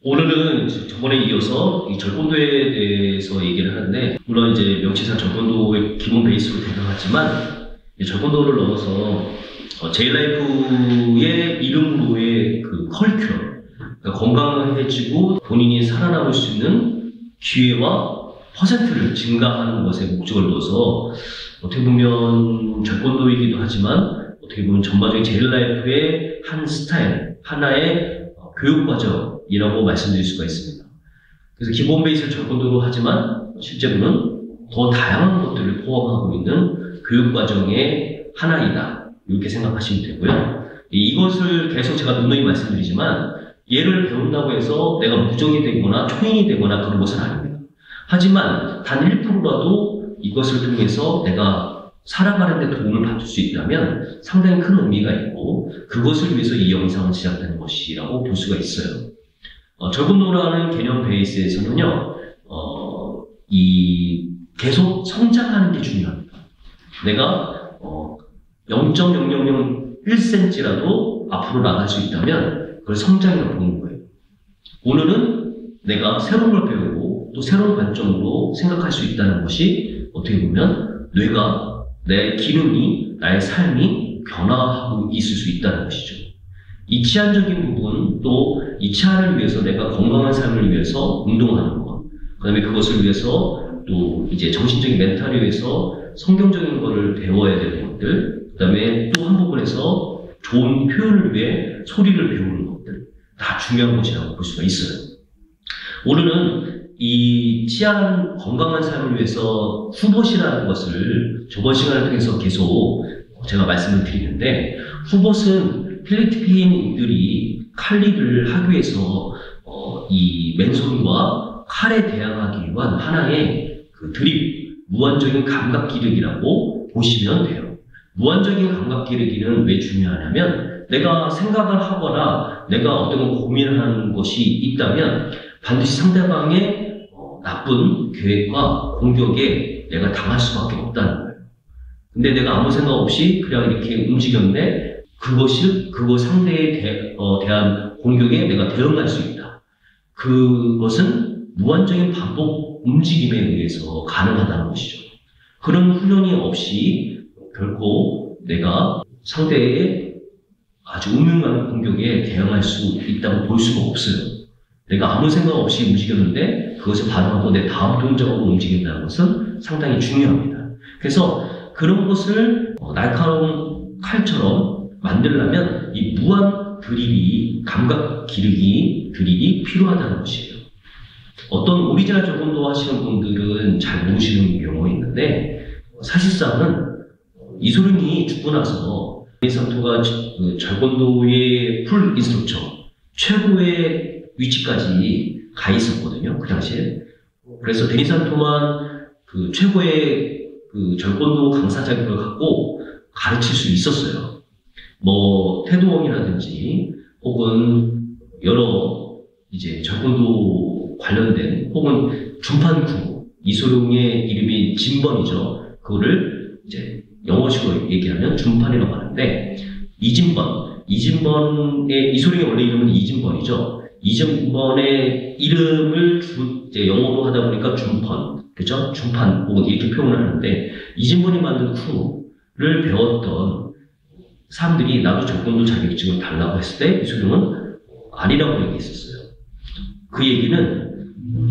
오늘은 저번에 이어서 이 절권도에 대해서 얘기를 하는데, 물론 이제 명치상 절권도의 기본 베이스로 대응하지만, 절권도를 넘어서 제일라이프의 이름으로의 그 커리큘럼, 그러니까 건강해지고 본인이 살아남을 수 있는 기회와 퍼센트를 증가하는 것에 목적을 둬서 어떻게 보면 절권도이기도 하지만 어떻게 보면 전반적인 제일라이프의 한 스타일, 하나의 교육과정이라고 말씀드릴 수가 있습니다. 그래서 기본 베이스를 절권도로 하지만 실제로는 더 다양한 것들을 포함하고 있는 교육과정의 하나이다, 이렇게 생각하시면 되고요. 이것을 계속 제가 누누이 말씀드리지만 얘를 배운다고 해서 내가 무적이 되거나 초인이 되거나 그런 것은 아닙니다. 하지만 단 1%라도 이것을 통해서 내가 살아가는 데 도움을 받을 수 있다면 상당히 큰 의미가 있고, 그것을 위해서 이 영상은 시작되는 것이라고 볼 수가 있어요. 절권도라는 개념 베이스에서는요, 계속 성장하는 게 중요합니다. 내가 0.0001cm라도 앞으로 나갈 수 있다면 그걸 성장이라고 보는 거예요. 오늘은 내가 새로운 걸 배우고 또 새로운 관점으로 생각할 수 있다는 것이 어떻게 보면 뇌가, 내 기능이, 나의 삶이 변화하고 있을 수 있다는 것이죠. 이 치안적인 부분, 또 이 치안을 위해서 내가 건강한 삶을 위해서 운동하는 것, 그 다음에 그것을 위해서 또 이제 정신적인 멘탈을 위해서 성경적인 것을 배워야 되는 것들, 그 다음에 또 한 부분에서 좋은 표현을 위해 소리를 배우는 것들, 다 중요한 것이라고 볼 수가 있어요. 오늘은 이 치안 건강한 삶을 위해서 후봇이라는 것을 저번 시간을 통해서 계속 제가 말씀을 드리는데, 후봇은 필리핀인들이 칼리를 하기 위해서 이 맨손과 칼에 대항하기 위한 하나의 그 드립, 무한적인 감각 기르기라고 보시면 돼요. 무한적인 감각 기르기는 왜 중요하냐면, 내가 생각을 하거나 내가 어떤 고민을 하는 것이 있다면 반드시 상대방의 나쁜 계획과 공격에 내가 당할 수밖에 없다는 거예요. 근데 내가 아무 생각 없이 그냥 이렇게 움직였는데 그것 상대에 대한 공격에 내가 대응할 수 있다. 그것은 무한적인 반복 움직임에 의해서 가능하다는 것이죠. 그런 훈련이 없이 결코 내가 상대의 아주 음흉한 공격에 대응할 수 있다고 볼 수가 없어요. 내가 아무 생각 없이 움직였는데 그것을 반응하고 내 다음 동작으로 움직인다는 것은 상당히 중요합니다. 그래서 그런 것을 날카로운 칼처럼 만들려면 이 무한 드립이, 감각 기르기 드립이 필요하다는 것이에요. 어떤 오리지널 절권도 하시는 분들은 잘 모르시는 경우가 있는데, 사실상은 이소룡이 죽고 나서 데니산토가 절권도의 풀 인스트럭처 최고의 위치까지 가 있었거든요, 그 당시에. 그래서 데니산토만 그 최고의 그 절권도 강사 자격을 갖고 가르칠 수 있었어요. 뭐 태도원이라든지 혹은 여러 이제 절권도 관련된, 혹은 준판쿠, 이소룡의 이름이 진번이죠. 그거를 이제 영어식으로 얘기하면 준판이라고 하는데, 이진번의 이소룡의 원래 이름은 이진번이죠. 이진번의 이름을 이제 영어로 하다 보니까 준판, 그죠? 준판 혹은 이렇게 표현을 하는데, 이진번이 만든 쿠를 배웠던 사람들이 나도 절권도 자격증을 달라고 했을 때 이소룡은 아니라고 얘기했었어요. 그 얘기는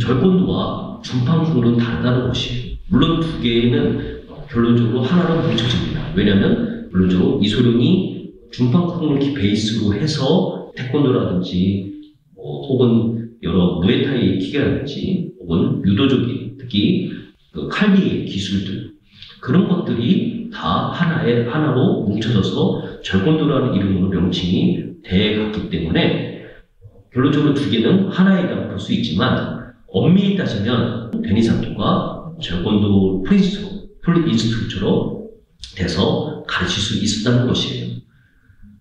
절권도와 준판쿠는 다르다는 것이에요. 물론 두 개는 결론적으로 하나로 뭉쳐집니다. 왜냐하면 물론적으로 이소룡이 준판쿠를 베이스로 해서 태권도라든지 혹은 여러 무에타이 킥이라든지 혹은 유도적인, 특히 그 칼리의 기술들, 그런 것들이 다 하나로 뭉쳐져서 절권도라는 이름으로 명칭이 돼갔기 때문에 결론적으로 두 개는 하나이라고 볼 수 있지만, 엄밀히 따지면 데니산토가 절권도 풀 인스트럭처로 돼서 가르칠 수 있었다는 것이에요.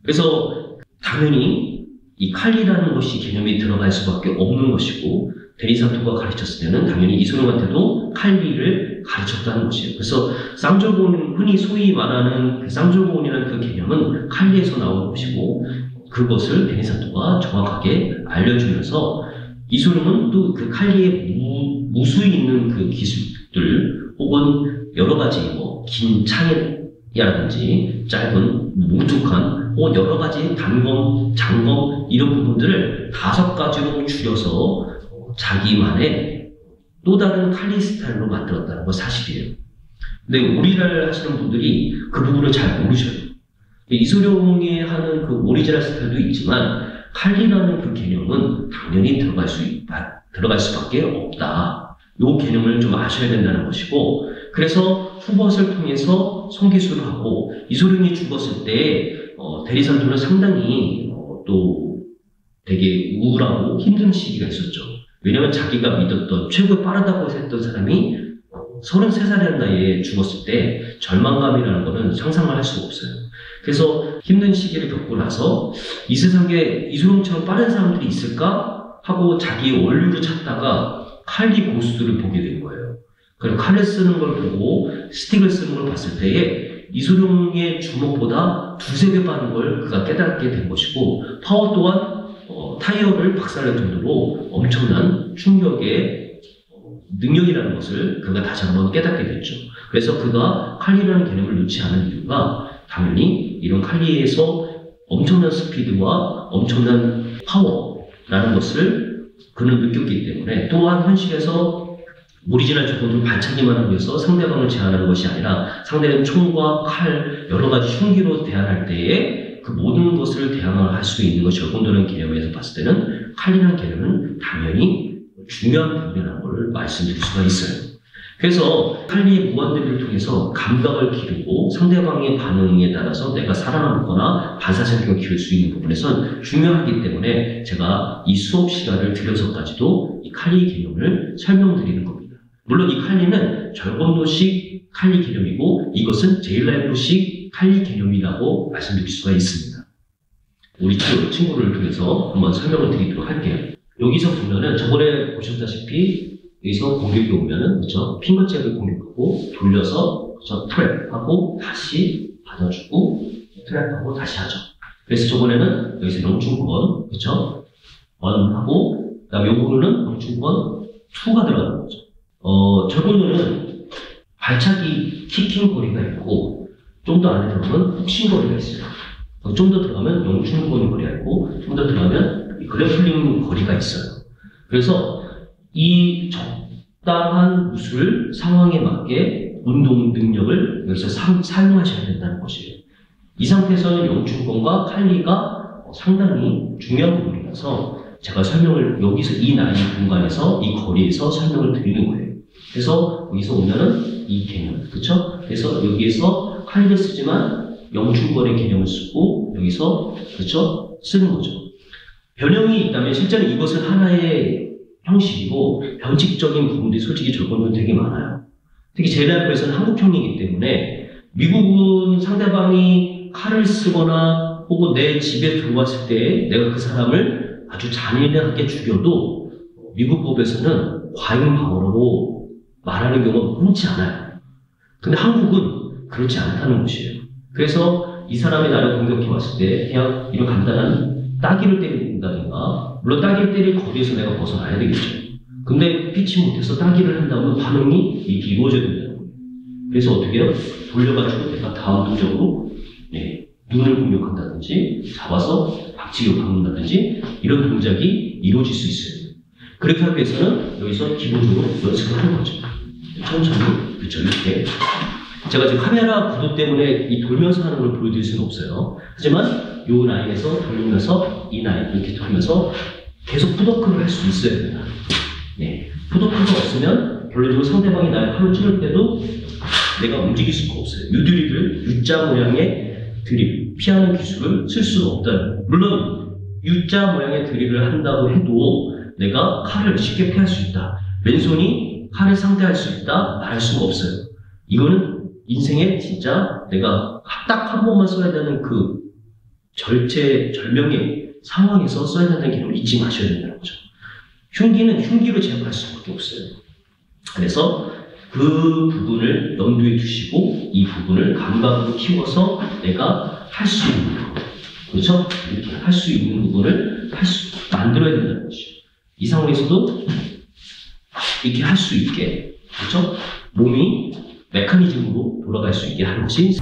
그래서 당연히 이 칼리라는 것이 개념이 들어갈 수밖에 없는 것이고, 데니산토가 가르쳤을 때는 당연히 이소룡한테도 칼리를 가르쳤다는 것이에요. 그래서 쌍절곤, 흔히 소위 말하는 그 쌍절곤이라는 그 개념은 칼리에서 나온 것이고, 그것을 데니산토가 정확하게 알려주면서 이소룡은 또 그 칼리의 무수히 있는 그 기술들 혹은 여러 가지 긴 창이라든지 짧은 뭉툭한 혹은 여러 가지 단검, 장검 이런 부분들을 5가지로 줄여서 자기만의 또 다른 칼리 스타일로 만들었다는 건 사실이에요. 근데 오리지널 하시는 분들이 그 부분을 잘 모르셔요. 이소룡이 하는 그 오리지널 스타일도 있지만 칼리라는 그 개념은 당연히 들어갈 수밖에 없다. 이 개념을 좀 아셔야 된다는 것이고, 그래서 후벗을 통해서 손기술을 하고, 이소룡이 죽었을 때 대리산도는 상당히 또 되게 우울하고 힘든 시기가 있었죠. 왜냐하면 자기가 믿었던 최고의 빠르다고 했던 사람이 33살이라는 나이에 죽었을 때 절망감이라는 것은 상상을 할 수가 없어요. 그래서 힘든 시기를 겪고 나서 이 세상에 이소룡처럼 빠른 사람들이 있을까 하고 자기의 원류를 찾다가 칼리 고수들을 보게 된 거예요. 그리고 칼을 쓰는 걸 보고 스틱을 쓰는 걸 봤을 때에 이소룡의 주먹보다 2~3배 빠른 걸 그가 깨닫게 된 것이고, 파워 또한 타이어를 박살낼 정도로 엄청난 충격의 능력이라는 것을 그가 다시 한번 깨닫게 됐죠. 그래서 그가 칼리라는 개념을 놓지 않은 이유가 당연히 이런 칼리에서 엄청난 스피드와 엄청난 파워라는 것을 그는 느꼈기 때문에, 또한 현실에서 오리지널 조건을 반창기만 하기 위해서 상대방을 제한하는 것이 아니라 상대는 총과 칼, 여러 가지 흉기로 대항할 때에 그 모든 것을 대항을 할 수 있는 것이 절권도라는 개념에서 봤을 때는 칼리라는 개념은 당연히 중요한 부분이라는 걸 말씀드릴 수가 있어요. 그래서 칼리의 무한대비를 통해서 감각을 기르고 상대방의 반응에 따라서 내가 살아남거나 반사작용을 기를 수 있는 부분에선 중요하기 때문에 제가 이 수업 시간을 들여서까지도 이 칼리 개념을 설명드리는 겁니다. 물론 이 칼리는 절권도식 칼리 개념이고 이것은 제일라이프식 칼리 개념이라고 말씀드릴 수가 있습니다. 우리 친구를 통해서 한번 설명을 드리도록 할게요. 여기서 보면은 저번에 보셨다시피 여기서 공격이 오면은 그렇죠? 핑거잽을 공격하고 돌려서 그렇죠? 트랩하고 다시 받아주고 트랩하고 다시 하죠. 그래서 저번에는 여기서 영충권 그렇죠? 1하고 그다음에 요거는 영충권 2가 들어가는 거죠. 저거는 발차기 킥킹 거리가 있고 좀 더 안에 들어가면 훅신 거리가 있어요. 좀 더 들어가면 영충권 거리가 있고 좀 더 들어가면 그래플링 거리가 있어요. 그래서 이 적당한 무술 상황에 맞게 운동 능력을 여기서 사용하셔야 된다는 것이에요. 이 상태에서는 영충권과 칼리가 상당히 중요한 부분이라서 제가 설명을 여기서 이 나이 공간에서 이 거리에서 설명을 드리는 거예요. 그래서 여기서 오면은 이 개념, 그렇죠? 그래서 여기에서 칼리를 쓰지만 영충권의 개념을 쓰고 여기서 그렇죠? 쓰는 거죠. 변형이 있다면 실제로 이것은 하나의 형식이고 변칙적인 부분들이 솔직히 절권도는 되게 많아요. 특히 제일라이프에서는 한국형이기 때문에 미국은 상대방이 칼을 쓰거나 혹은 내 집에 들어왔을 때 내가 그 사람을 아주 잔인하게 죽여도 미국 법에서는 과잉 방어로 말하는 경우가 흔치 않아요. 근데 한국은 그렇지 않다는 것이에요. 그래서 이 사람이 나를 공격해 왔을 때 그냥 이런 간단한 따기를 때린다든가, 물론 따기를 때릴 거리에서 내가 벗어나야 되겠죠. 근데 피치 못해서 따기를 한다면 반응이 이렇게 이루어져야 된다는 거예요. 그래서 어떻게 해요? 돌려가지고 내가 다음 동작으로 눈을 공격한다든지 잡아서 박치기로 박는다든지 이런 동작이 이루어질 수 있어요. 그렇게 하기 위해서는 여기서 기본적으로 연습을 하는 거죠. 천천히, 그렇죠, 이렇게. 제가 지금 카메라 구도 때문에 이 돌면서 하는 걸 보여드릴 수는 없어요. 하지만 이 라인에서 돌리면서 이 라인 이렇게 돌면서 계속 푸더크를 할 수 있어야 됩니다. 푸더크가 없으면 결론적으로 상대방이 나의 팔을 찌를 때도 내가 움직일 수가 없어요. 유드립을 U자 모양의 드립, 피하는 기술을 쓸 수가 없다. 물론 U자 모양의 드립을 한다고 해도 내가 칼을 쉽게 피할 수 있다. 왼손이 칼을 상대할 수 있다. 말할 수가 없어요. 이거는 인생에 진짜 내가 딱 한 번만 써야 되는 그 절명의 상황에서 써야 된다는 개념을 잊지 마셔야 된다는 거죠. 흉기는 흉기로 제압할 수밖에 없어요. 그래서 그 부분을 염두에 두시고 이 부분을 감각으로 키워서 내가 할 수 있는 거, 그렇죠? 이렇게 할 수 있는 부분을 만들어야 된다는 것이죠. 이 상황에서도 이렇게 할 수 있게, 그렇죠? 몸이 메커니즘으로 돌아갈 수 있게 하는 것이